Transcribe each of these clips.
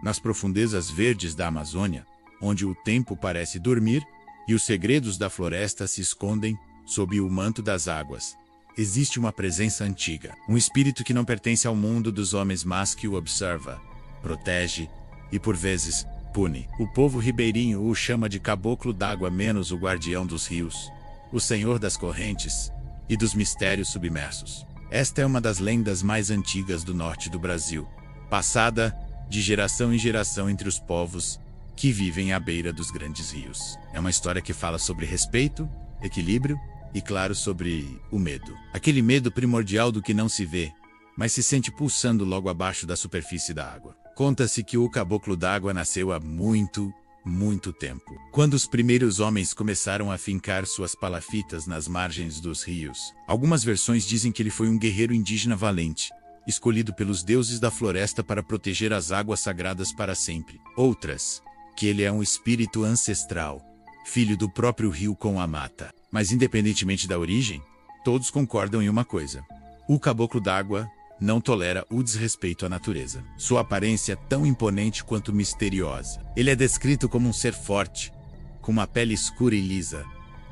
nas profundezas verdes da Amazônia, onde o tempo parece dormir e os segredos da floresta se escondem sob o manto das águas, existe uma presença antiga, um espírito que não pertence ao mundo dos homens, mas que o observa, protege e, por vezes, pune. O povo ribeirinho o chama de caboclo d'água, menos o guardião dos rios, o senhor das correntes e dos mistérios submersos. Esta é uma das lendas mais antigas do norte do Brasil, passada de geração em geração entre os povos que vivem à beira dos grandes rios. É uma história que fala sobre respeito, equilíbrio e, claro, sobre o medo. Aquele medo primordial do que não se vê, mas se sente pulsando logo abaixo da superfície da água. Conta-se que o caboclo d'água nasceu há muito tempo, quando os primeiros homens começaram a fincar suas palafitas nas margens dos rios. Algumas versões dizem que ele foi um guerreiro indígena valente, escolhido pelos deuses da floresta para proteger as águas sagradas para sempre. Outras, que ele é um espírito ancestral, filho do próprio rio com a mata. Mas independentemente da origem, todos concordam em uma coisa: o caboclo d'água não tolera o desrespeito à natureza. Sua aparência é tão imponente quanto misteriosa. Ele é descrito como um ser forte, com uma pele escura e lisa,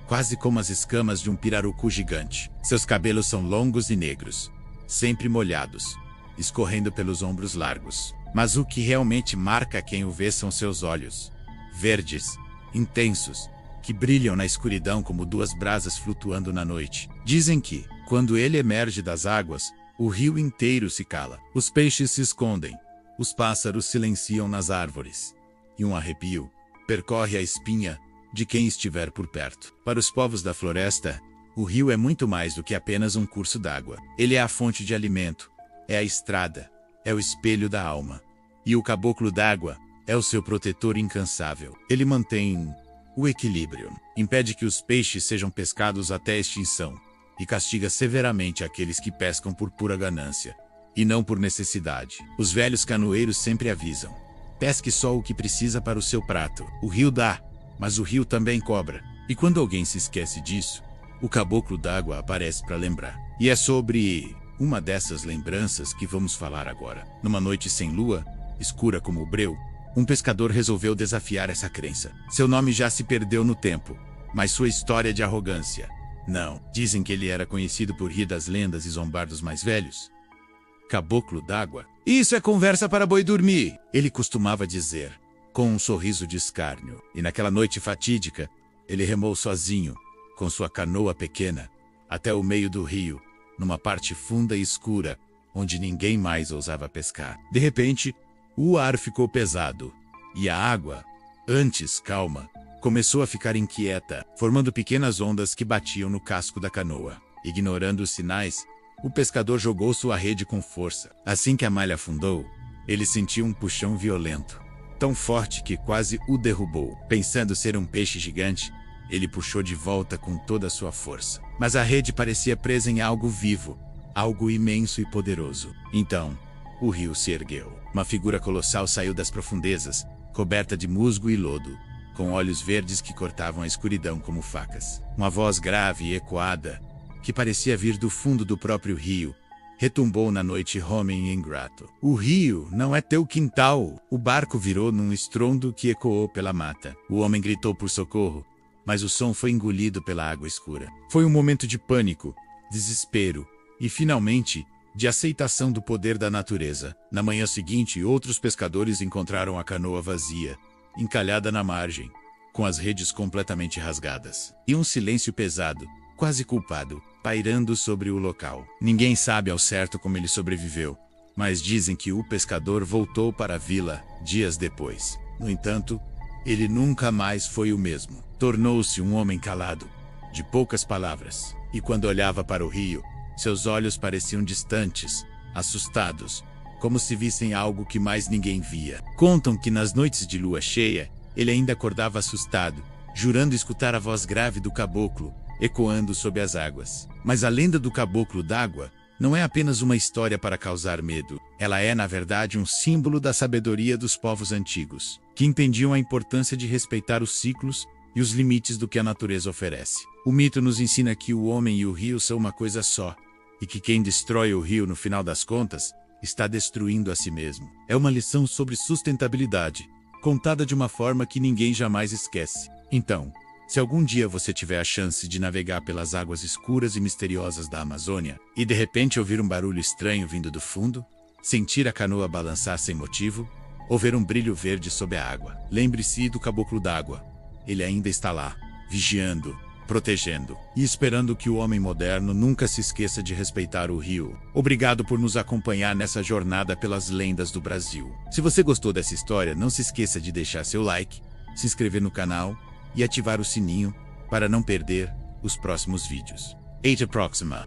quase como as escamas de um pirarucu gigante. Seus cabelos são longos e negros, sempre molhados, escorrendo pelos ombros largos. Mas o que realmente marca quem o vê são seus olhos, verdes, intensos, que brilham na escuridão como duas brasas flutuando na noite. Dizem que, quando ele emerge das águas, o rio inteiro se cala. Os peixes se escondem, os pássaros silenciam nas árvores, e um arrepio percorre a espinha de quem estiver por perto. Para os povos da floresta, o rio é muito mais do que apenas um curso d'água. Ele é a fonte de alimento, é a estrada, é o espelho da alma. E o caboclo d'água é o seu protetor incansável. Ele mantém o equilíbrio, impede que os peixes sejam pescados até a extinção, e castiga severamente aqueles que pescam por pura ganância, e não por necessidade. Os velhos canoeiros sempre avisam: pesque só o que precisa para o seu prato. O rio dá, mas o rio também cobra. E quando alguém se esquece disso, o caboclo d'água aparece para lembrar. E é sobre uma dessas lembranças que vamos falar agora. Numa noite sem lua, escura como o breu, um pescador resolveu desafiar essa crença. Seu nome já se perdeu no tempo, mas sua história de arrogância não. Dizem que ele era conhecido por rir das lendas e zombar dos mais velhos. Caboclo d'água. Isso é conversa para boi dormir, ele costumava dizer, com um sorriso de escárnio. E naquela noite fatídica, ele remou sozinho, com sua canoa pequena, até o meio do rio, numa parte funda e escura, onde ninguém mais ousava pescar. De repente, o ar ficou pesado, e a água, antes calma, começou a ficar inquieta, formando pequenas ondas que batiam no casco da canoa. Ignorando os sinais, o pescador jogou sua rede com força. Assim que a malha afundou, ele sentiu um puxão violento, tão forte que quase o derrubou. Pensando ser um peixe gigante, ele puxou de volta com toda a sua força. Mas a rede parecia presa em algo vivo, algo imenso e poderoso. Então, o rio se ergueu. Uma figura colossal saiu das profundezas, coberta de musgo e lodo, com olhos verdes que cortavam a escuridão como facas. Uma voz grave e ecoada, que parecia vir do fundo do próprio rio, retumbou na noite homem ingrato. O rio não é teu quintal. O barco virou num estrondo que ecoou pela mata. O homem gritou por socorro, mas o som foi engolido pela água escura. Foi um momento de pânico, desespero e, finalmente, de aceitação do poder da natureza. Na manhã seguinte, outros pescadores encontraram a canoa vazia, encalhada na margem, com as redes completamente rasgadas. E um silêncio pesado, quase culpado, pairando sobre o local. Ninguém sabe ao certo como ele sobreviveu, mas dizem que o pescador voltou para a vila dias depois. No entanto, ele nunca mais foi o mesmo. Tornou-se um homem calado, de poucas palavras, e quando olhava para o rio, seus olhos pareciam distantes, assustados, como se vissem algo que mais ninguém via. Contam que nas noites de lua cheia, ele ainda acordava assustado, jurando escutar a voz grave do caboclo, ecoando sob as águas. Mas a lenda do caboclo d'água não é apenas uma história para causar medo. Ela é, na verdade, um símbolo da sabedoria dos povos antigos, que entendiam a importância de respeitar os ciclos e os limites do que a natureza oferece. O mito nos ensina que o homem e o rio são uma coisa só, e que quem destrói o rio no final das contas está destruindo a si mesmo. É uma lição sobre sustentabilidade, contada de uma forma que ninguém jamais esquece. Então, se algum dia você tiver a chance de navegar pelas águas escuras e misteriosas da Amazônia, e de repente ouvir um barulho estranho vindo do fundo, sentir a canoa balançar sem motivo, ou ver um brilho verde sob a água, lembre-se do caboclo d'água. Ele ainda está lá, vigiando, protegendo e esperando que o homem moderno nunca se esqueça de respeitar o rio. Obrigado por nos acompanhar nessa jornada pelas lendas do Brasil. Se você gostou dessa história, não se esqueça de deixar seu like, se inscrever no canal e ativar o sininho para não perder os próximos vídeos. Até a próxima!